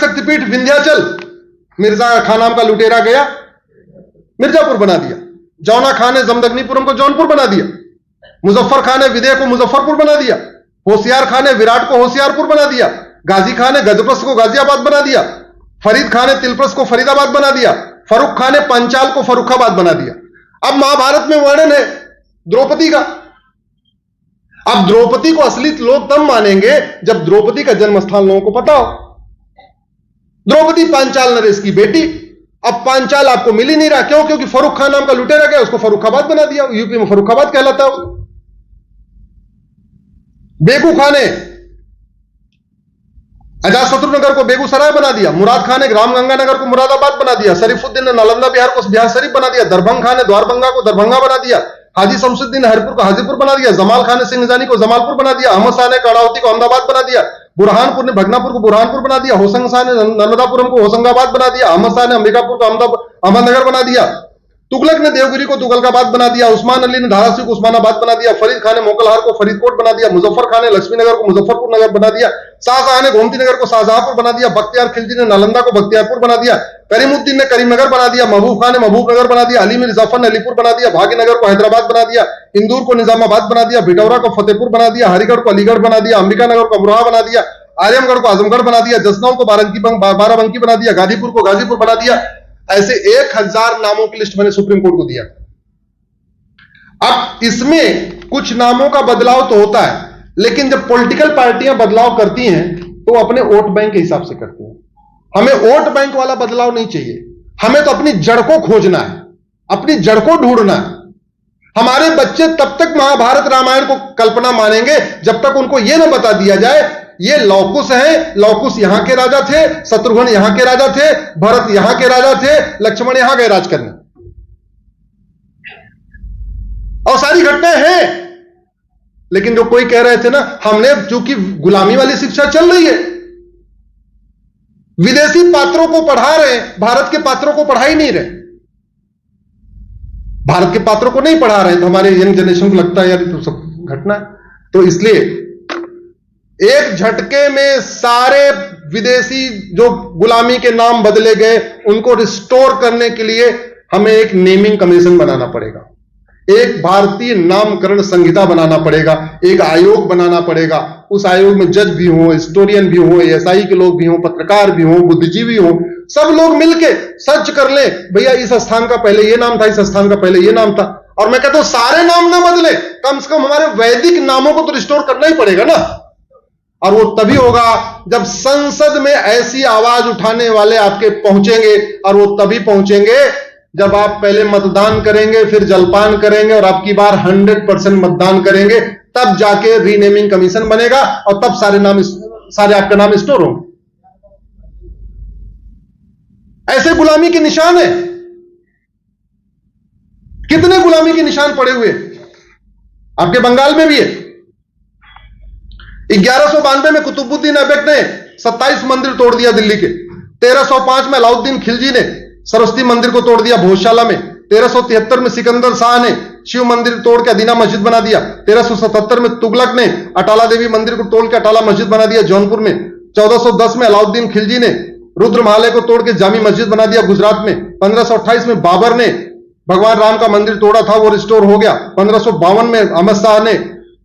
शक्तिपीठ विंध्याचल मिर्जा खान नाम का लुटेरा गया, मिर्जापुर बना दिया। जौना खान ने जमदग्नीपुरम को जौनपुर बना दिया। मुजफ्फर खान ने विदेह को मुजफ्फरपुर बना दिया। होशियार खान ने विराट को होशियारपुर बना दिया। गाजी खान ने गजपस को गाजियाबाद बना दिया। फरीद खान ने तिलप्रस को फरीदाबाद बना दिया। फर्रुख खान ने पंचाल को फर्रुखाबाद बना दिया। अब महाभारत में वर्णन है द्रौपदी का। अब द्रौपदी को असली लोग तब मानेंगे जब द्रौपदी का जन्म स्थान लोगों को पता हो। द्रौपदी पांचाल नरेश की बेटी। अब पांचाल आपको मिल ही नहीं रहा, क्यों? क्योंकि फर्रुख खान नाम का लुटेरा गया, उसको फर्रुखाबाद बना दिया। यूपी में फर्रुखाबाद कहलाता है। बेगू खान ने अजातशत्रु नगर को बेगूसराय बना दिया। मुराद खान ने रामगंगा नगर को मुरादाबाद बना दिया। शरीफुद्दीन ने नालंदा बिहार को बिहार शरीफ बना दिया। दरभंगा खान ने द्वारबंगा को दरभंगा बना दिया। हाजी शमसुद्दीन ने हरिपुर को हाजीपुर बना दिया। जमाल खान ने सिंहजानी को जमालपुर बना दिया। अहमद शाह ने कर्णावती को अहमदाबाद बना दिया। बुरहानपुर ने भगनापुर को बुरहानपुर बना दिया। होशंग शाह ने नर्मदापुरम को होशंगाबाद बना दिया। अहमद शाह ने अंबिकापुर को अहमदनगर बना दिया। तुगलक ने देवगिरी को तुगलकाबाद बना दिया। उस्मान अली ने धाराशिव को उस्मानाबाद बना दिया। फरीद खान ने मोकलहार को फरीदकोट बना दिया। मुजफ्फर खान ने लक्ष्मीनगर को मुजफ्फरपुर नगर बना दिया। शाहजहां ने गोमती नगर को शाहजहांपुर बना दिया। बख्तियार खिलजी ने नालंदा को बख्तियारपुर बना दिया। करीमुद्दीन ने करीमनगर बना दिया। महबूब खान ने महबूबनगर बना दिया। अली मीर जफर ने अलीपुर बना दिया। भाग्यनगर को हैदराबाद बना दिया। इंदौर को निजामाबाद बना दिया। भिटौरा को फतेहपुर बना दिया। हरिगढ़ को अलीगढ़ बना दिया। अंबिकानगर को अमरोहा बना दिया। आजमगढ़ को आजमगढ़ बना दिया। जसनौर को बाराबंकी बना दिया। गाजीपुर को गाजीपुर बना दिया। ऐसे 1000 नामों की लिस्ट मैंने सुप्रीम कोर्ट को दिया। अब इसमें कुछ नामों का बदलाव तो होता है, लेकिन जब पॉलिटिकल पार्टियां बदलाव करती हैं तो अपने वोट बैंक के हिसाब से करती हैं। हमें वोट बैंक वाला बदलाव नहीं चाहिए। हमें तो अपनी जड़ को खोजना है, अपनी जड़ को ढूंढना है। हमारे बच्चे तब तक महाभारत रामायण को कल्पना मानेंगे जब तक उनको यह ना बता दिया जाए ये लौकुश है, लौकुश यहां के राजा थे, शत्रुघ्न यहां के राजा थे, भरत यहां के राजा थे, लक्ष्मण यहां गए राज करने। और सारी घटनाएं हैं। लेकिन जो कोई कह रहे थे ना, हमने चूंकि गुलामी वाली शिक्षा चल रही है, विदेशी पात्रों को पढ़ा रहे हैं, भारत के पात्रों को पढ़ा ही नहीं रहे। भारत के पात्रों को नहीं पढ़ा रहे हैं तो हमारे यंग जनरेशन को लगता है यार तो सब घटना है। तो इसलिए एक झटके में सारे विदेशी जो गुलामी के नाम बदले गए उनको रिस्टोर करने के लिए हमें एक नेमिंग कमीशन बनाना पड़ेगा। एक भारतीय नामकरण संहिता बनाना पड़ेगा। एक आयोग बनाना पड़ेगा। उस आयोग में जज भी हो, हिस्टोरियन भी हो, एएसआई के लोग भी हो, पत्रकार भी हो, बुद्धिजीवी हो, सब लोग मिलके सर्च कर ले भैया इस स्थान का पहले ये नाम था, इस स्थान का पहले ये नाम था। और मैं कहता हूं सारे नाम ना बदले, कम से कम हमारे वैदिक नामों को तो रिस्टोर करना ही पड़ेगा ना। और वो तभी होगा जब संसद में ऐसी आवाज उठाने वाले आपके पहुंचेंगे। और वो तभी पहुंचेंगे जब आप पहले मतदान करेंगे, फिर जलपान करेंगे और आपकी बार 100% मतदान करेंगे, तब जाके रीनेमिंग कमीशन बनेगा और तब सारे आपका नाम स्टोर होंगे। ऐसे गुलामी के निशान है। कितने गुलामी के निशान पड़े हुए आपके बंगाल में भी है। 1192 में कुतुबुद्दीन ऐबक ने 27 मंदिर तोड़ दिया दिल्ली के। 1305 में अलाउद्दीन खिलजी ने सरस्वती मंदिर को तोड़ दिया भोजशाला में। 1373 में सिकंदर शाह ने शिव मंदिर तोड़ के अदीना मस्जिद बना दिया। 1377 में तुगलक ने अटाला देवी मंदिर को तोड़ के अटाला मस्जिद बना दिया जौनपुर में। 1410 में अलाउद्दीन खिलजी ने रुद्र महालय को तोड़ के जामी मस्जिद बना दिया गुजरात में। 1528 में बाबर ने भगवान राम का मंदिर तोड़ा था, वो रिस्टोर हो गया। 1552 में अहमद शाह ने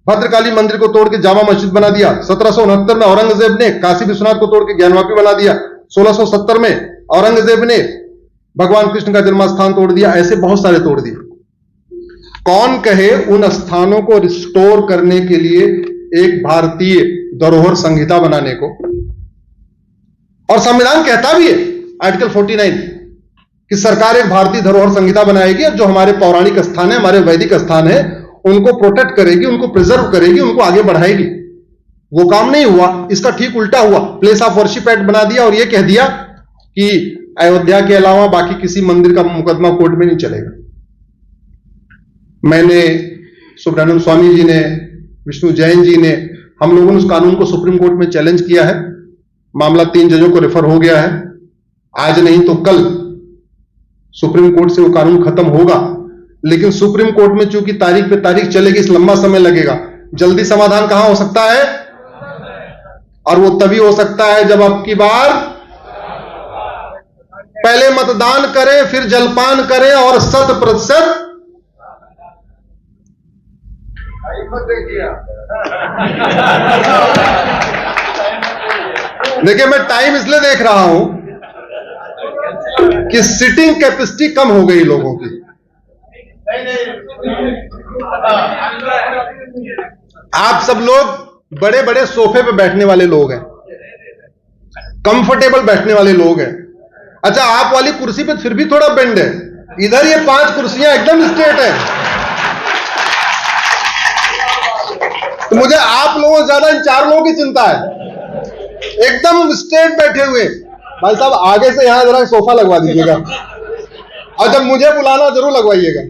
भद्रकाली मंदिर को तोड़ के जामा मस्जिद बना दिया। 1769 में औरंगजेब ने काशी विश्वनाथ को तोड़ के ज्ञानवापी बना दिया। 1670 में औरंगजेब ने भगवान कृष्ण का जन्मस्थान तोड़ दिया। ऐसे बहुत सारे तोड़ दिए। कौन कहे उन स्थानों को रिस्टोर करने के लिए एक भारतीय धरोहर संहिता बनाने को। और संविधान कहता भी है आर्टिकल 49 कि सरकार एक भारतीय धरोहर संहिता बनाएगी और जो हमारे पौराणिक स्थान है, हमारे वैदिक स्थान है, उनको प्रोटेक्ट करेगी, उनको प्रिजर्व करेगी, उनको आगे बढ़ाएगी। वो काम नहीं हुआ, इसका ठीक उल्टा हुआ। प्लेस ऑफ वर्शिप एक्ट बना दिया और ये कह दिया कि अयोध्या के अलावा बाकी किसी मंदिर का मुकदमा कोर्ट में नहीं चलेगा। मैंने, सुब्रमण्यम स्वामी जी ने, विष्णु जैन जी ने, हम लोगों ने उस कानून को सुप्रीम कोर्ट में चैलेंज किया है। मामला 3 जजों को रेफर हो गया है। आज नहीं तो कल सुप्रीम कोर्ट से वो कानून खत्म होगा। लेकिन सुप्रीम कोर्ट में चूंकि तारीख पे तारीख चलेगी, इस लंबा समय लगेगा। जल्दी समाधान कहां हो सकता है? और वो तभी हो सकता है जब आपकी बार पहले मतदान करें, फिर जलपान करें और 100% देखिए, मैं टाइम इसलिए देख रहा हूं कि सिटिंग कैपेसिटी कम हो गई लोगों की। आप सब लोग बड़े बड़े सोफे पे बैठने वाले लोग हैं, कंफर्टेबल बैठने वाले लोग हैं। अच्छा, आप वाली कुर्सी पे फिर भी थोड़ा बेंड है, इधर ये 5 कुर्सियां एकदम स्ट्रेट है। तो मुझे आप लोगों से ज्यादा इन 4 लोगों की चिंता है, एकदम स्ट्रेट बैठे हुए। भाई साहब, आगे से यहां जरा सोफा लगवा दीजिएगा, और जब मुझे बुलाना जरूर लगवाइएगा।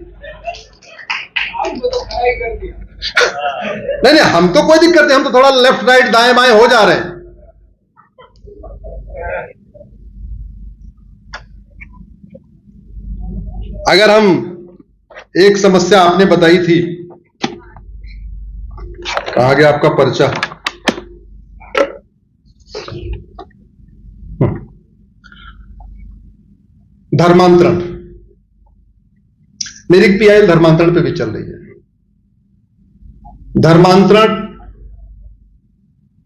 नहीं, हम तो कोई दिक्कत नहीं, हम तो थोड़ा लेफ्ट राइट दाएं बाएं हो जा रहे हैं। अगर हम एक समस्या आपने बताई थी, कहा गया आपका पर्चा, धर्मांतरण। मेरी एक पीआईएल धर्मांतरण पे भी चल रही है। धर्मांतरण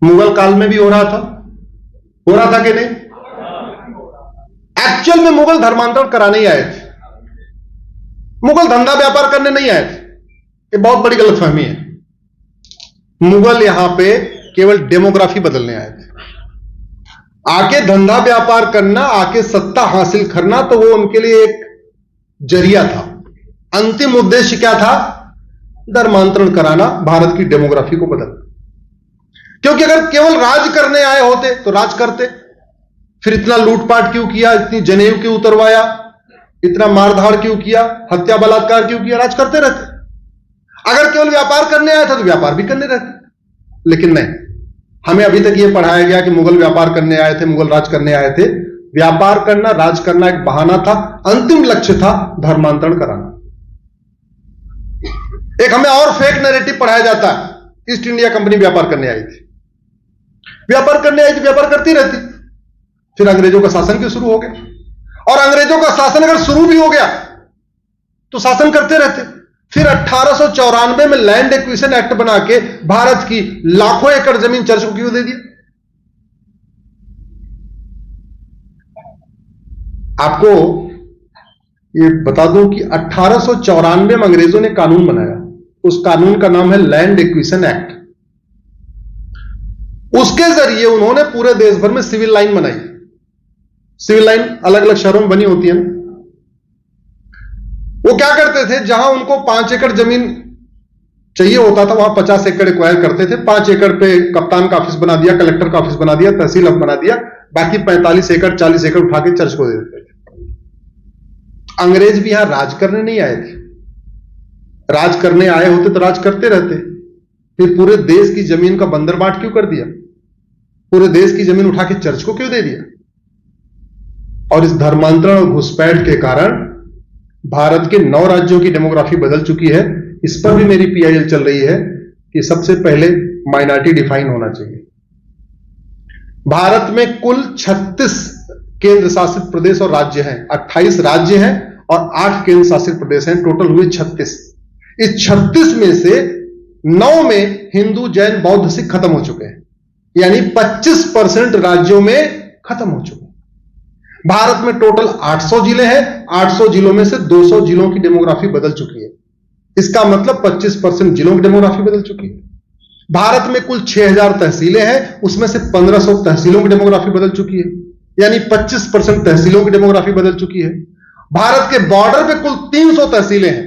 मुगल काल में भी हो रहा था कि नहीं? एक्चुअल में मुगल धर्मांतरण कराने ही आए थे, मुगल धंधा व्यापार करने नहीं आए थे। ये बहुत बड़ी गलतफहमी है। मुगल यहां पे केवल डेमोग्राफी बदलने आए थे। आके धंधा व्यापार करना, आके सत्ता हासिल करना, तो वो उनके लिए एक जरिया था। अंतिम उद्देश्य क्या था? धर्मांतरण कराना, भारत की डेमोग्राफी को बदलना। क्योंकि अगर केवल राज करने आए होते तो राज करते, फिर इतना लूटपाट क्यों किया, इतनी जनेऊ क्यों उतरवाया, इतना मारधाड़ क्यों किया, हत्या बलात्कार क्यों किया? राज करते रहते। अगर केवल व्यापार करने आया था तो व्यापार भी करने रहते। लेकिन नहीं, हमें अभी तक यह पढ़ाया गया कि मुगल व्यापार करने आए थे, मुगल राज करने आए थे। व्यापार करना, राज करना एक बहाना था, अंतिम लक्ष्य था धर्मांतरण कराना। एक हमें और फेक नैरेटिव पढ़ाया जाता है, ईस्ट इंडिया कंपनी व्यापार करने आई थी, व्यापार करने आई थी, व्यापार करती रहती। फिर अंग्रेजों का शासन क्यों शुरू हो गया? और अंग्रेजों का शासन अगर शुरू भी हो गया तो शासन करते रहते। फिर 1894 में लैंड एक्विजिशन एक्ट बना के भारत की लाखों एकड़ जमीन चर्च को क्यों दे दी? आपको ये बता दूं कि 1894 में अंग्रेजों ने कानून बनाया। उस कानून का नाम है लैंड एक्विजिशन एक्ट। उसके जरिए उन्होंने पूरे देश भर में सिविल लाइन बनाई। सिविल लाइन अलग अलग शहरों में बनी होती है ना। वो क्या करते थे, जहां उनको 5 एकड़ जमीन चाहिए होता था, वहां 50 एकड़ एक्वायर करते थे। 5 एकड़ पे कप्तान का ऑफिस बना दिया, कलेक्टर का ऑफिस बना दिया, तहसील बना दिया। बाकी 45 एकड़ 40 एकड़ उठा के चर्च को दे देते थे। अंग्रेज भी यहां राज करने नहीं आए थे। राज करने आए होते तो राज करते रहते। फिर पूरे देश की जमीन का बंदरबाट क्यों कर दिया? पूरे देश की जमीन उठा के चर्च को क्यों दे दिया? और इस धर्मांतरण और घुसपैठ के कारण भारत के 9 राज्यों की डेमोग्राफी बदल चुकी है। इस पर भी मेरी पीआईएल चल रही है कि सबसे पहले माइनॉरिटी डिफाइन होना चाहिए। भारत में कुल 36 केंद्र शासित प्रदेश और राज्य हैं। 28 राज्य हैं और 8 केंद्र शासित प्रदेश हैं। टोटल हुए 36। इस 36 में से 9 में हिंदू, जैन, बौद्ध, सिख खत्म हो चुके हैं, यानी 25% राज्यों में खत्म हो चुके हैं। भारत में टोटल 800 जिले हैं। 800 जिलों में से 200 जिलों की डेमोग्राफी बदल चुकी है। इसका मतलब 25% जिलों की डेमोग्राफी बदल चुकी है। भारत में कुल 6000 तहसीलें हैं, उसमें से 1500 तहसीलों की डेमोग्राफी बदल चुकी है, यानी 25% तहसीलों की डेमोग्राफी बदल चुकी है। भारत के बॉर्डर पे कुल 300 तहसीलें हैं।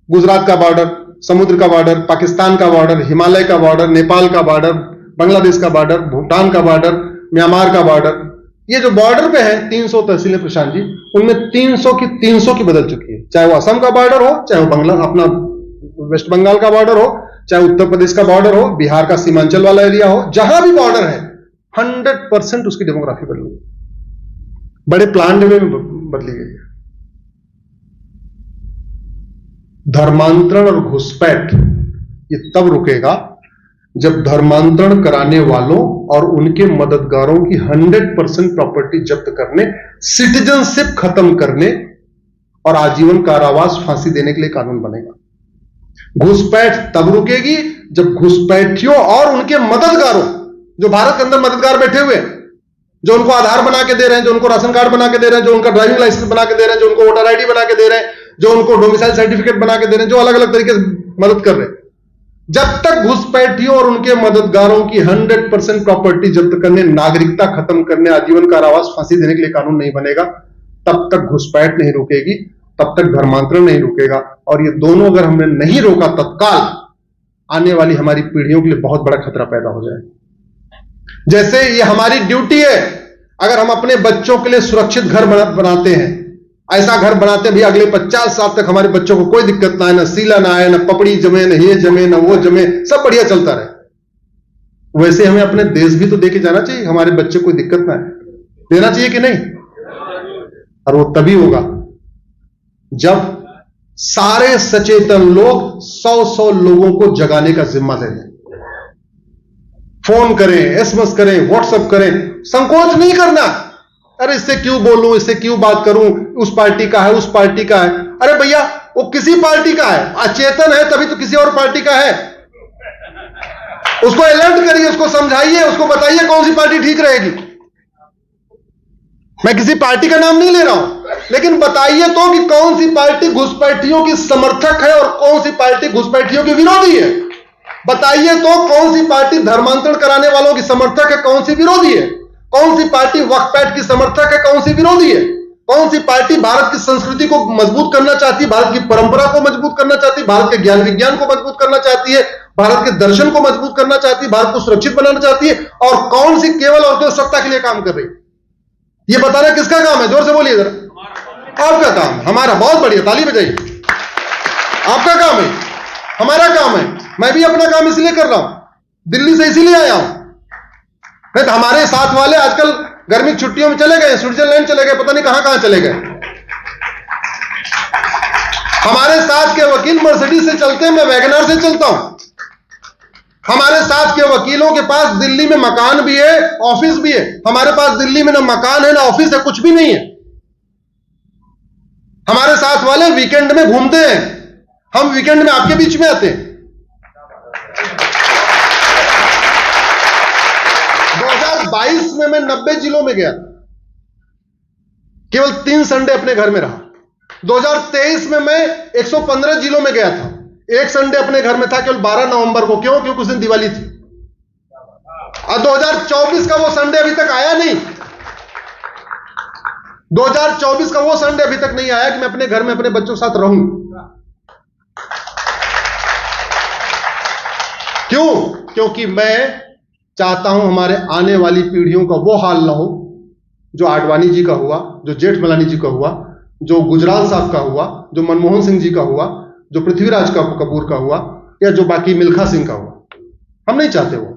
गुजरात का बॉर्डर, समुद्र का बॉर्डर, पाकिस्तान का बॉर्डर, हिमालय का बॉर्डर, नेपाल का बॉर्डर, बांग्लादेश का बॉर्डर, भूटान का बॉर्डर, म्यांमार का बॉर्डर। ये जो बॉर्डर पे है 300 तहसीलें प्रशांत जी, उनमें 300 की बदल चुकी है। चाहे वो असम का बॉर्डर हो, चाहे वो बांग्ला अपना वेस्ट बंगाल का बॉर्डर हो, चाहे उत्तर प्रदेश का बॉर्डर हो, बिहार का सीमांचल वाला एरिया हो, जहां भी बॉर्डर है 100% उसकी डेमोग्राफी बदल गई, बड़े प्लान वे में बदली गई है। धर्मांतरण और घुसपैठ ये तब रुकेगा जब धर्मांतरण कराने वालों और उनके मददगारों की 100% प्रॉपर्टी जब्त करने, सिटीजनशिप खत्म करने और आजीवन कारावास फांसी देने के लिए कानून बनेगा। घुसपैठ तब रुकेगी जब घुसपैठियों और उनके मददगारों, जो भारत के अंदर मददगार बैठे हुए हैं, जो उनको आधार बना के दे रहे हैं, जो उनको राशन कार्ड बना के दे रहे हैं, जो उनका ड्राइविंग लाइसेंस बना के दे रहे हैं, जो उनको वोटर आईडी बना के दे रहे हैं, जो उनको डोमिसाइल सर्टिफिकेट बना के दे रहे हैं, जो अलग अलग तरीके से मदद कर रहे हैं, जब तक घुसपैठियों और उनके मददगारों की 100% प्रॉपर्टी जब्त करने, नागरिकता खत्म करने, आजीवन कारावास फांसी देने के लिए कानून नहीं बनेगा, तब तक घुसपैठ नहीं रुकेगी, तब तक धर्मांतरण नहीं रुकेगा। और ये दोनों अगर हमने नहीं रोका तत्काल, आने वाली हमारी पीढ़ियों के लिए बहुत बड़ा खतरा पैदा हो जाएगा। जैसे ये हमारी ड्यूटी है, अगर हम अपने बच्चों के लिए सुरक्षित घर बनाते हैं, ऐसा घर बनाते हैं भी अगले 50 साल तक हमारे बच्चों को कोई दिक्कत ना आए, ना सीला ना आए, ना पपड़ी जमे, ना ये जमे, ना वो जमे, सब बढ़िया चलता रहे, वैसे हमें अपने देश भी तो देके जाना चाहिए, हमारे बच्चे को कोई दिक्कत ना आए, देना चाहिए कि नहीं? और वो तभी होगा जब सारे सचेतन लोग 100 लोगों को जगाने का जिम्मा ले लें। फोन करें, एसएमएस करें, व्हाट्सएप करें, संकोच नहीं करना। अरे इससे क्यों बोलूं, इससे क्यों बात करूं, उस पार्टी का है, उस पार्टी का है। अरे भैया वो किसी पार्टी का है, अचेतन है तभी तो किसी और पार्टी का है। उसको अलर्ट करिए, उसको समझाइए, उसको बताइए कौन सी पार्टी ठीक रहेगी। मैं किसी पार्टी का नाम नहीं ले रहा हूं, लेकिन बताइए तो कि कौन सी पार्टी घुसपैठियों की समर्थक है और कौन सी पार्टी घुसपैठियों की विरोधी है। बताइए तो कौन सी पार्टी धर्मांतरण कराने वालों की समर्थक है, कौन सी विरोधी है। कौन सी पार्टी वक्फ पैठ की समर्थक है, कौन सी विरोधी है। कौन सी पार्टी भारत की संस्कृति को मजबूत करना चाहती है, भारत की परंपरा को मजबूत करना चाहती है, भारत के ज्ञान विज्ञान को मजबूत करना चाहती है, भारत के दर्शन को मजबूत करना चाहती है, भारत को सुरक्षित बनाना चाहती है, और कौन सी केवल और केवल सत्ता के लिए काम कर रही है। ये बताना किसका काम है? जोर से बोलिए जरा। आपका काम है। हमारा। बहुत बढ़िया, ताली बजाइए। आपका काम है, हमारा काम है। मैं भी अपना काम इसलिए कर रहा हूं, दिल्ली से इसीलिए आया हूं। नहीं तो हमारे साथ वाले आजकल गर्मी की छुट्टियों में चले गए, स्विट्जरलैंड चले गए, पता नहीं कहां कहां चले गए। हमारे साथ के वकील मर्सिडीज से चलते हैं, मैं वैगनआर से चलता हूं। हमारे साथ के वकीलों के पास दिल्ली में मकान भी है, ऑफिस भी है। हमारे पास दिल्ली में ना मकान है, ना ऑफिस है, कुछ भी नहीं है। हमारे साथ वाले वीकेंड में घूमते हैं, हम वीकेंड में आपके बीच में आते हैं। 2022 में मैं 90 जिलों में गया, केवल 3 संडे अपने घर में रहा। 2023 में मैं 115 जिलों में गया था, एक संडे अपने घर में था, केवल 12 नवंबर को। क्यों? क्योंकि उस दिन दिवाली थी। और 2024 का वो संडे अभी तक आया नहीं। 2024 का वो संडे अभी तक नहीं आया कि मैं अपने घर में अपने बच्चों के साथ रहूं। क्यों? क्योंकि मैं चाहता हूं हमारे आने वाली पीढ़ियों का वो हाल ना हो जो आडवाणी जी का हुआ, जो जेठमलानी जी का हुआ, जो गुजराल साहब का हुआ, जो मनमोहन सिंह जी का हुआ, जो पृथ्वीराज कपूर का हुआ, या जो बाकी मिल्खा सिंह का हुआ। हम नहीं चाहते वो,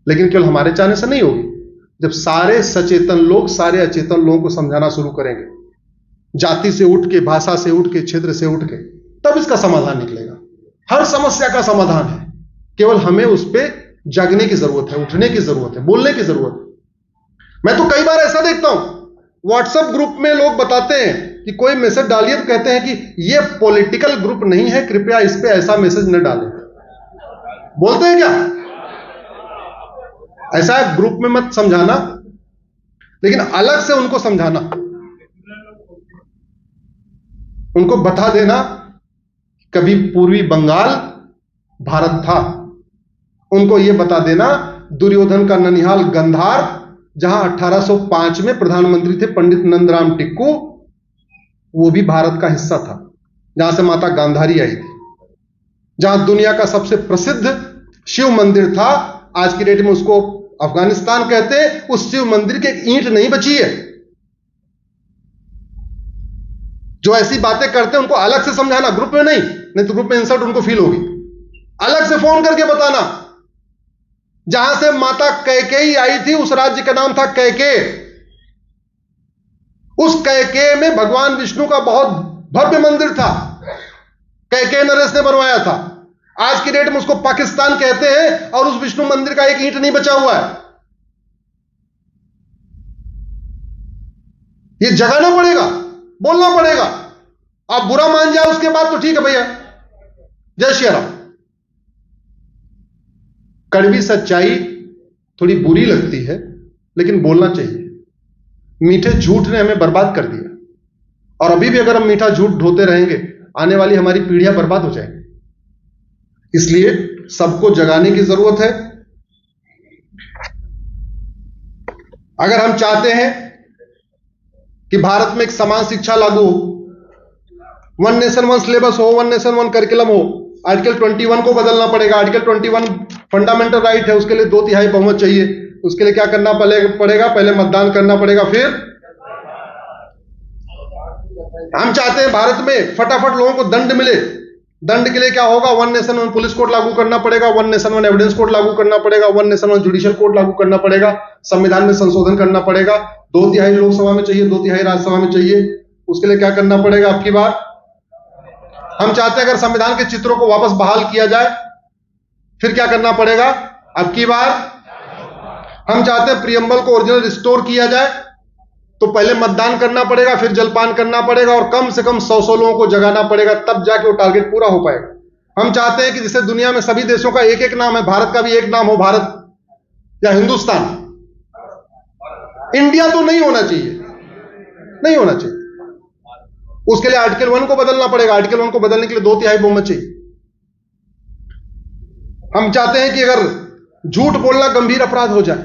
लेकिन केवल हमारे चाहने से नहीं होगी। जब सारे सचेतन लोग सारे अचेतन लोगों को समझाना शुरू करेंगे, जाति से उठ के, भाषा से उठ के, क्षेत्र से उठ के, तब इसका समाधान निकलेगा। हर समस्या का समाधान है, केवल हमें उस पर जागने की जरूरत है, उठने की जरूरत है, बोलने की जरूरत है। मैं तो कई बार ऐसा देखता हूं, व्हाट्सएप ग्रुप में लोग बताते हैं कि कोई मैसेज डालिए तो कहते हैं कि ये पॉलिटिकल ग्रुप नहीं है, कृपया इस पे ऐसा मैसेज न डालें। बोलते हैं क्या? ऐसा ग्रुप में मत समझाना, लेकिन अलग से उनको समझाना, उनको बता देना कभी पूर्वी बंगाल भारत था। उनको यह बता देना दुर्योधन का ननिहाल गंधार, जहां 1805 में प्रधानमंत्री थे पंडित नंदराम टिक्कू, वो भी भारत का हिस्सा था, जहां से माता गांधारी आई थी। जहां दुनिया का सबसे प्रसिद्ध शिव मंदिर था, आज की डेट में उसको अफगानिस्तान कहते हैं, उस शिव मंदिर की एक ईंट नहीं बची है। जो ऐसी बातें करते हैं उनको अलग से समझाना, ग्रुप में नहीं तो ग्रुप में इंसल्ट उनको फील होगी। अलग से फोन करके बताना, जहां से माता कैकेयी आई थी उस राज्य का नाम था कैकेय। उस कैकेय में भगवान विष्णु का बहुत भव्य मंदिर था, कैकेय नरेश ने बनवाया था। आज की डेट में उसको पाकिस्तान कहते हैं और उस विष्णु मंदिर का एक ईंट नहीं बचा हुआ है। ये जगाना पड़ेगा, बोलना पड़ेगा। आप बुरा मान जाए उसके बाद तो ठीक है भैया, जय श्री राम। कड़वी सच्चाई थोड़ी बुरी लगती है, लेकिन बोलना चाहिए। मीठे झूठ ने हमें बर्बाद कर दिया, और अभी भी अगर हम मीठा झूठ ढोते रहेंगे, आने वाली हमारी पीढ़ियां बर्बाद हो जाएंगी। इसलिए सबको जगाने की जरूरत है। अगर हम चाहते हैं कि भारत में एक समान शिक्षा लागू हो, वन नेशन वन सिलेबस हो, वन नेशन वन करिकुलम हो, आर्टिकल 21 को बदलना पड़ेगा। आर्टिकल 21 फंडामेंटल राइट है, उसके लिए 2/3 बहुमत चाहिए। उसके लिए क्या करना पड़ेगा? पहले मतदान करना पड़ेगा, फिर हम चाहते हैं भारत में फटाफट लोगों को दंड मिले। दंड के लिए क्या होगा? One nation one police code लागू करना पड़ेगा, one nation one evidence code लागू करना पड़ेगा, one nation one judicial code लागू करना पड़ेगा, संविधान में संशोधन करना पड़ेगा। 2/3 लोकसभा में चाहिए, 2/3 राज्यसभा में चाहिए। उसके लिए क्या करना पड़ेगा? अब की बार हम चाहते हैं अगर संविधान के चित्रों को वापस बहाल किया जाए, फिर क्या करना पड़ेगा? अब की बार हम चाहते हैं प्रियम्बल को ओरिजिनल रिस्टोर किया जाए, तो पहले मतदान करना पड़ेगा, फिर जलपान करना पड़ेगा, और कम से कम 100 लोगों को जगाना पड़ेगा, तब जाके वो टारगेट पूरा हो पाएगा। हम चाहते हैं कि जैसे दुनिया में सभी देशों का एक एक नाम है, भारत का भी एक नाम हो, भारत या हिंदुस्तान। इंडिया तो नहीं होना चाहिए, नहीं होना चाहिए। उसके लिए आर्टिकल 1 को बदलना पड़ेगा। आर्टिकल 1 को बदलने के लिए 2/3 बहुमत चाहिए। हम चाहते हैं कि अगर झूठ बोलना गंभीर अपराध हो जाए।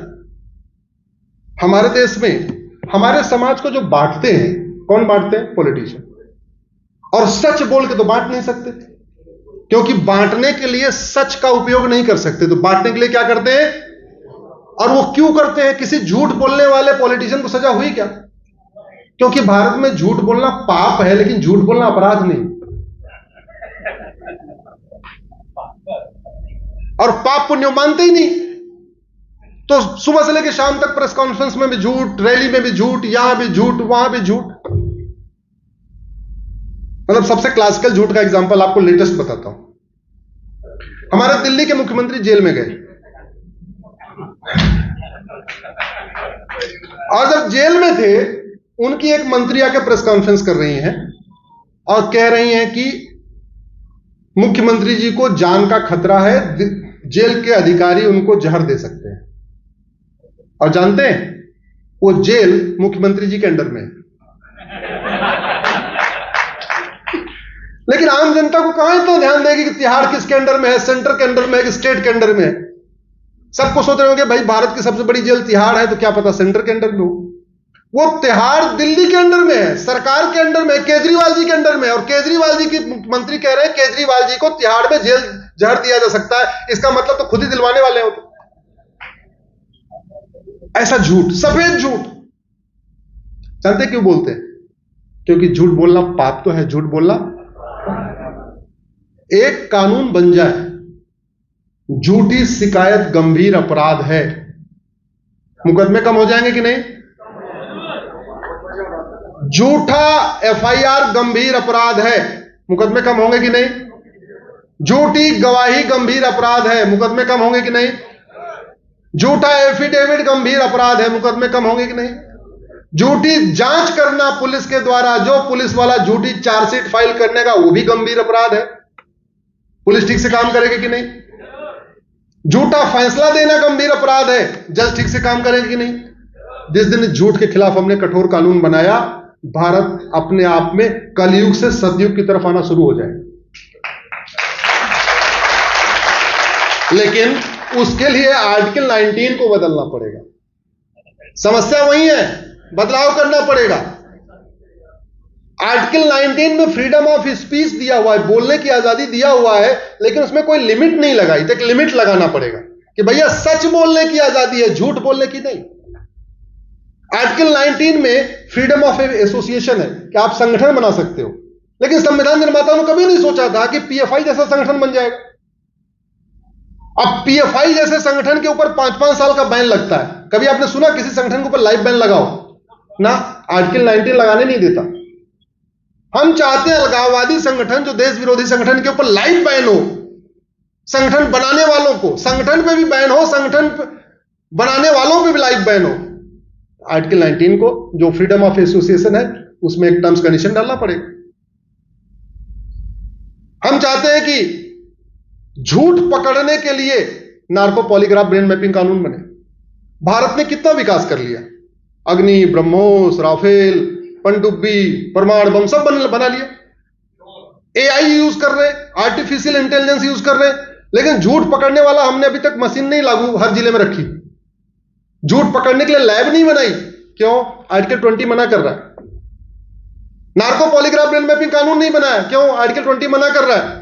हमारे देश में हमारे समाज को जो बांटते हैं, कौन बांटते हैं? पॉलिटिशियन। और सच बोल के तो बांट नहीं सकते, क्योंकि बांटने के लिए सच का उपयोग नहीं कर सकते, तो बांटने के लिए क्या करते हैं? और वो क्यों करते हैं? किसी झूठ बोलने वाले पॉलिटिशियन को सजा हुई क्या? क्योंकि भारत में झूठ बोलना पाप है, लेकिन झूठ बोलना अपराध नहीं। और पाप पुण्य मानते ही नहीं, तो सुबह से लेकर शाम तक प्रेस कॉन्फ्रेंस में भी झूठ, रैली में भी झूठ, यहां भी झूठ, वहां भी झूठ। मतलब सबसे क्लासिकल झूठ का एग्जांपल आपको लेटेस्ट बताता हूं। हमारे दिल्ली के मुख्यमंत्री जेल में गए, और जब जेल में थे, उनकी एक मंत्री आके प्रेस कॉन्फ्रेंस कर रही हैं और कह रही हैं कि मुख्यमंत्री जी को जान का खतरा है, जेल के अधिकारी उनको जहर दे सकते हैं। और जानते हैं, वो जेल मुख्यमंत्री जी के अंडर में है। लेकिन आम जनता को कहां इतना ध्यान देगी कि तिहाड़ किसके अंडर में है, सेंटर के अंडर में है कि स्टेट के अंडर में है। सबको सोच रहे होंगे भाई भारत की सबसे बड़ी जेल तिहाड़ है, तो क्या पता सेंटर के अंडर में हो। वो तिहाड़ दिल्ली के अंडर में है, सरकार के अंडर में, केजरीवाल जी के अंडर में है। और केजरीवाल जी की मंत्री कह रहे हैं केजरीवाल जी को तिहाड़ में जेल जहर दिया जा सकता है। इसका मतलब तो खुद ही दिलवाने वाले होते। ऐसा झूठ, सफेद झूठ। जानते क्यों बोलते हैं? क्योंकि झूठ बोलना पाप तो है। झूठ बोलना एक कानून बन जाए, झूठी शिकायत गंभीर अपराध है। मुकदमे कम हो जाएंगे कि नहीं? झूठा एफआईआर गंभीर अपराध है, मुकदमे कम होंगे कि नहीं? झूठी गवाही गंभीर अपराध है, मुकदमे कम होंगे कि नहीं? झूठा एफिडेविट गंभीर अपराध है, मुकदमे कम होंगे कि नहीं? झूठी जांच करना पुलिस के द्वारा, जो पुलिस वाला झूठी चार्जशीट फाइल करने का, वो भी गंभीर अपराध है। पुलिस ठीक से काम करेगी कि नहीं? झूठा फैसला देना गंभीर अपराध है, जज ठीक से काम करेगी कि नहीं? जिस दिन झूठ के खिलाफ हमने कठोर कानून बनाया, भारत अपने आप में कलयुग से सतयुग की तरफ आना शुरू हो जाए। लेकिन उसके लिए आर्टिकल 19 को बदलना पड़ेगा। समस्या वही है, बदलाव करना पड़ेगा। आर्टिकल 19 में फ्रीडम ऑफ स्पीच दिया हुआ है, बोलने की आजादी दिया हुआ है, लेकिन उसमें कोई लिमिट नहीं लगाई। तो एक लिमिट लगाना पड़ेगा कि भैया सच बोलने की आजादी है, झूठ बोलने की नहीं। आर्टिकल 19 में फ्रीडम ऑफ एसोसिएशन है कि आप संगठन बना सकते हो, लेकिन संविधान निर्माताओं ने कभी नहीं सोचा था कि पीएफआई जैसा संगठन बन जाएगा। अब पीएफआई जैसे संगठन के ऊपर 5-5 साल का बैन लगता है। कभी आपने सुना किसी संगठन के ऊपर लाइफ बैन लगाओ ना? आर्टिकल 19 लगाने नहीं देता। हम चाहते हैं अलगाववादी संगठन, जो देश विरोधी संगठन के ऊपर लाइफ बैन हो, संगठन बनाने वालों को, संगठन पे भी बैन हो, संगठन बनाने वालों पे भी लाइव बैन हो। आर्टिकल 19 को जो फ्रीडम ऑफ एसोसिएशन है उसमें एक टर्म्स कंडीशन डालना पड़ेगा। हम चाहते हैं कि झूठ पकड़ने के लिए नार्को पॉलीग्राफ ब्रेन मैपिंग कानून बने। भारत ने कितना विकास कर लिया, अग्नि, ब्रह्मोस, राफेल, पनडुब्बी, परमाणु बम सब बना लिया, एआई यूज कर रहे, आर्टिफिशियल इंटेलिजेंस यूज कर रहे, लेकिन झूठ पकड़ने वाला हमने अभी तक मशीन नहीं लागू हर जिले में रखी। झूठ पकड़ने के लिए लैब नहीं बनाई, क्यों? आर्टिकल 20 मना कर रहा है। नार्को पॉलीग्राफ ब्रेन मैपिंग कानून नहीं बनाया, क्यों? आर्टिकल 20 मना कर रहा है।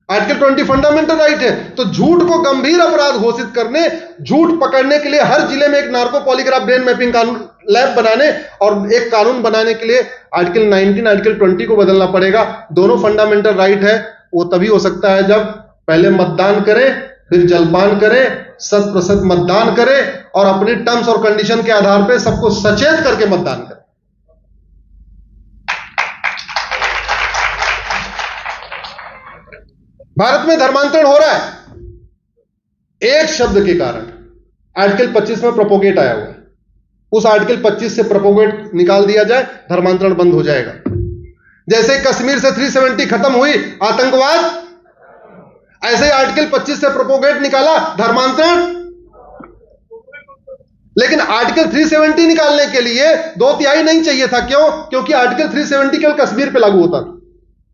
आर्टिकल 20 फंडामेंटल राइट है। तो झूठ को गंभीर अपराध घोषित करने, झूठ पकड़ने के लिए हर जिले में एक नार्को पॉलीग्राफ ब्रेन मैपिंग कानून लैब बनाने और एक कानून बनाने के लिए आर्टिकल 19 आर्टिकल 20 को बदलना पड़ेगा। दोनों फंडामेंटल राइट है। वो तभी हो सकता है जब पहले मतदान करें, फिर जलपान करें, 100% मतदान करें और अपनी टर्म्स और कंडीशन के आधार पर सबको सचेत करके मतदान करें। भारत में धर्मांतरण हो रहा है एक शब्द के कारण। आर्टिकल 25 में प्रोपोगेट आया हुआ है, उस आर्टिकल 25 से प्रोपोगेट निकाल दिया जाए, धर्मांतरण बंद हो जाएगा। जैसे कश्मीर से 370 खत्म हुई आतंकवाद, ऐसे ही आर्टिकल 25 से प्रोपोगेट निकाला, धर्मांतरण। लेकिन आर्टिकल 370 निकालने के लिए 2/3 नहीं चाहिए था, क्यों? क्योंकि आर्टिकल 370 केवल कश्मीर पे लागू होता था,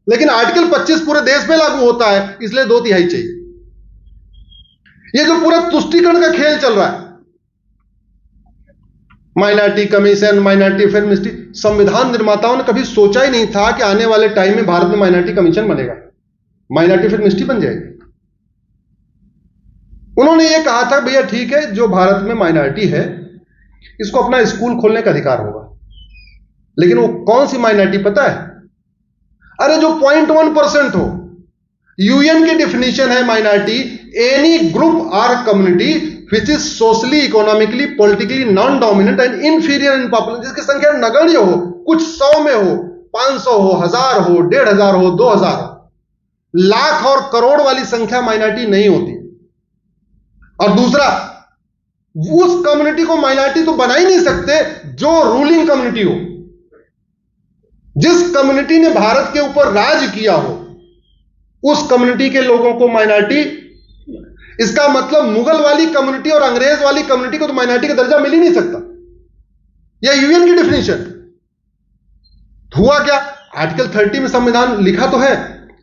लेकिन आर्टिकल 25 पूरे देश में लागू होता है, इसलिए 2/3 चाहिए। ये जो पूरा तुष्टीकरण का खेल चल रहा है, minority commission, minority affair ministry, संविधान निर्माताओं ने कभी सोचा ही नहीं था कि आने वाले टाइम में भारत में माइनॉरिटी कमीशन बनेगा, माइनॉरिटी अफेयर मिनिस्ट्री बन जाएगी। उन्होंने ये कहा था भैया ठीक है, जो भारत में माइनॉरिटी है इसको अपना स्कूल खोलने का अधिकार होगा, लेकिन वो कौन सी माइनॉरिटी पता है? अरे जो 0.1% हो। यूएन की डिफिनीशन है माइनॉरिटी, एनी ग्रुप और community which is socially, economically, politically non dominant and inferior in population, जिसकी संख्या नगण्य हो, कुछ 100 में हो, 500 हो, 1000 हो, 1500 हो, 2000 हो। लाख और करोड़ वाली संख्या माइनॉरिटी नहीं होती। और दूसरा, उस कम्युनिटी को माइनॉरिटी तो बना ही नहीं सकते जो रूलिंग कम्युनिटी हो, जिस कम्युनिटी ने भारत के ऊपर राज किया हो, उस कम्युनिटी के लोगों को माइनॉरिटी। इसका मतलब मुगल वाली कम्युनिटी और अंग्रेज वाली कम्युनिटी को तो माइनॉरिटी का दर्जा मिल ही नहीं सकता। यह यूएन की डिफिनेशन। हुआ क्या? आर्टिकल 30 में संविधान लिखा तो है,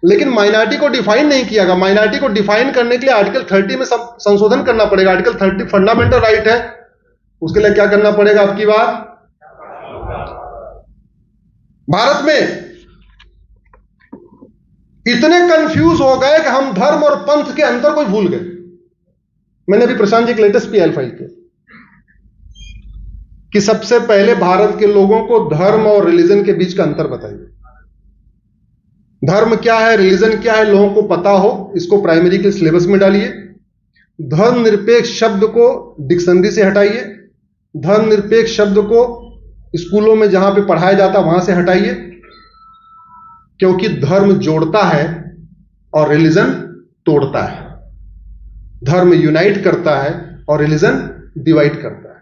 लेकिन माइनॉरिटी को डिफाइन नहीं किया गया। माइनॉरिटी को डिफाइन करने के लिए आर्टिकल 30 में संशोधन करना पड़ेगा। आर्टिकल 30 फंडामेंटल राइट है, उसके लिए क्या करना पड़ेगा? आपकी बात, भारत में इतने कंफ्यूज हो गए कि हम धर्म और पंथ के अंतर को भूल गए। मैंने अभी प्रशांत जी एक लेटेस्ट पीएल फाइल किया कि सबसे पहले भारत के लोगों को धर्म और रिलीजन के बीच का अंतर बताइए। धर्म क्या है, रिलीजन क्या है, लोगों को पता हो, इसको प्राइमरी के सिलेबस में डालिए। धर्मनिरपेक्ष शब्द को डिक्शनरी से हटाइए। धर्मनिरपेक्ष शब्द को स्कूलों में जहां पे पढ़ाया जाता वहां से हटाइए, क्योंकि धर्म जोड़ता है और रिलीजन तोड़ता है। धर्म यूनाइट करता है और रिलीजन डिवाइड करता है।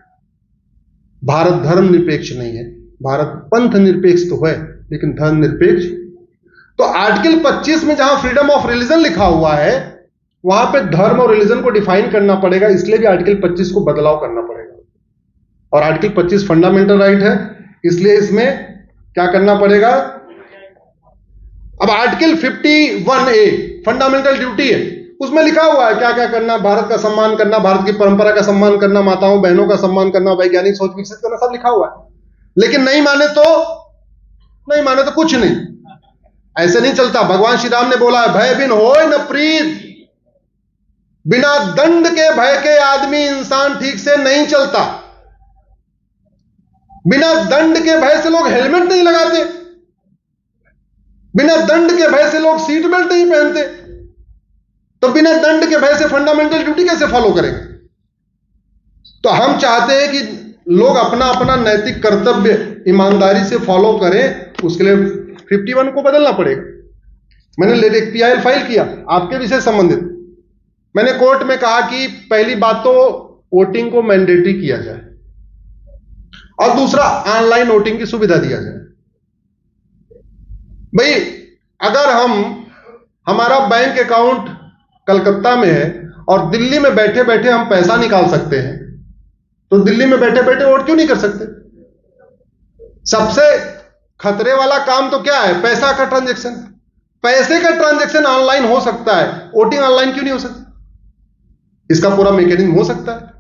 भारत धर्म निरपेक्ष नहीं है, भारत पंथ निरपेक्ष तो है, लेकिन धर्म निरपेक्ष। तो आर्टिकल 25 में जहां फ्रीडम ऑफ रिलीजन लिखा हुआ है, वहां पे धर्म और रिलीजन को डिफाइन करना पड़ेगा, इसलिए भी आर्टिकल 25 को बदलाव करना पड़ेगा। और आर्टिकल 25 फंडामेंटल राइट है, इसलिए इसमें क्या करना पड़ेगा? अब आर्टिकल 51A फंडामेंटल ड्यूटी है, उसमें लिखा हुआ है क्या क्या करना। भारत का सम्मान करना, भारत की परंपरा का सम्मान करना, माताओं बहनों का सम्मान करना, वैज्ञानिक सोच विकसित करना, सब लिखा हुआ है। लेकिन नहीं माने तो कुछ नहीं। ऐसे नहीं चलता। भगवान श्री राम ने बोला है, भय बिन होय न प्रीत। बिना दंड के भय के आदमी इंसान ठीक से नहीं चलता। बिना दंड के भय से लोग हेलमेट नहीं लगाते, बिना दंड के भय से लोग सीट बेल्ट नहीं पहनते, तो बिना दंड के भय से फंडामेंटल ड्यूटी कैसे फॉलो करेंगे? तो हम चाहते हैं कि लोग अपना अपना नैतिक कर्तव्य ईमानदारी से फॉलो करें, उसके लिए 51 को बदलना पड़ेगा। मैंने एक पीआईएल फाइल किया आपके विषय संबंधित, मैंने कोर्ट में कहा कि पहली बात तो वोटिंग को मैंडेटरी किया जाए और दूसरा ऑनलाइन वोटिंग की सुविधा दिया जाए। भाई अगर हमारा बैंक अकाउंट कलकत्ता में है और दिल्ली में बैठे बैठे हम पैसा निकाल सकते हैं, तो दिल्ली में बैठे बैठे वोट क्यों नहीं कर सकते? सबसे खतरे वाला काम तो क्या है? पैसा का ट्रांजैक्शन। पैसे का ट्रांजैक्शन ऑनलाइन हो सकता है, वोटिंग ऑनलाइन क्यों नहीं हो सकती? इसका पूरा मैकेनिज्म हो सकता है।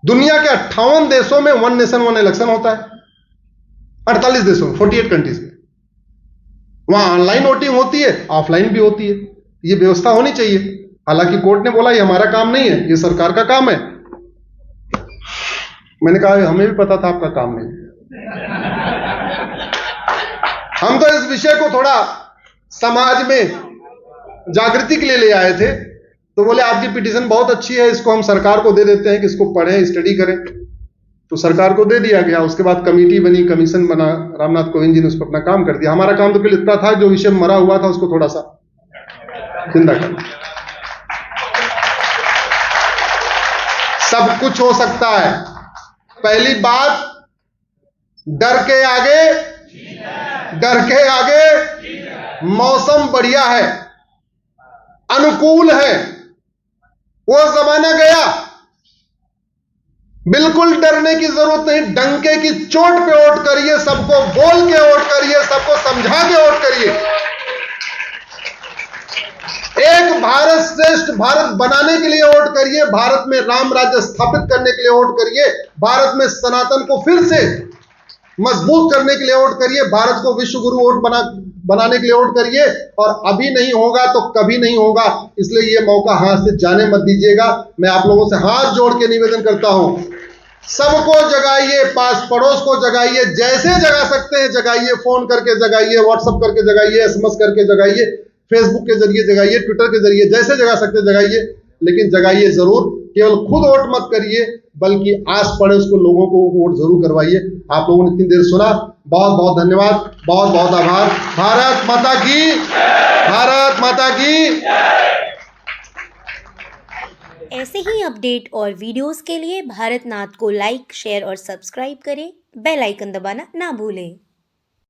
दुनिया के 58 देशों में वन नेशन वन इलेक्शन होता है, 48 देशों में, 48 कंट्रीज में। वहां ऑनलाइन वोटिंग होती है, ऑफलाइन भी होती है। ये व्यवस्था होनी चाहिए। हालांकि कोर्ट ने बोला ये हमारा काम नहीं है, ये सरकार का काम है। मैंने कहा हमें भी पता था आपका काम नहीं है। हम तो इस विषय को थोड़ा समाज में जागृति के लिए ले आए थे, तो बोले आपकी पिटीशन बहुत अच्छी है, इसको हम सरकार को दे देते हैं कि इसको पढ़ें, स्टडी करें। तो सरकार को दे दिया गया। उसके बाद कमेटी बनी, कमीशन बना, रामनाथ कोविंद जी ने उस पर अपना काम कर दिया। हमारा काम तो केवल इतना था, जो विषय मरा हुआ था उसको थोड़ा सा जिंदा करना। सब कुछ हो सकता है। पहली बात, डर के आगे मौसम बढ़िया है, अनुकूल है। वो जमाना गया, बिल्कुल डरने की जरूरत नहीं। डंके की चोट पे वोट करिए, सबको बोल के वोट करिए, सबको समझा के वोट करिए। एक भारत श्रेष्ठ भारत बनाने के लिए वोट करिए, भारत में राम राज्य स्थापित करने के लिए वोट करिए, भारत में सनातन को फिर से मजबूत करने के लिए वोट करिए, भारत को विश्व गुरु वोट बनाने के लिए वोट करिए। और अभी नहीं होगा तो कभी नहीं होगा, इसलिए ये मौका हाथ से जाने मत दीजिएगा। मैं आप लोगों से हाथ जोड़ के निवेदन करता हूं, सबको जगाइए, पास पड़ोस को जगाइए, जैसे जगा सकते हैं जगाइए। फोन करके जगाइए, व्हाट्सएप करके जगाइए, एसएमएस करके जगाइए, फेसबुक के जरिए जगाइए, ट्विटर के जरिए, जैसे जगा सकते जगाइए, लेकिन जगाइए जरूर। केवल खुद वोट मत करिए, बल्कि आस पड़ोस को लोगों को वोट जरूर करवाइए। आप लोगों ने इतनी देर सुना, बहुत बहुत धन्यवाद, बहुत बहुत आभार। भारत माता की, भारत माता की। ऐसे ही अपडेट और वीडियोस के लिए भारत नाथ को लाइक, शेयर और सब्सक्राइब करें। बेल आइकन दबाना ना भूलें।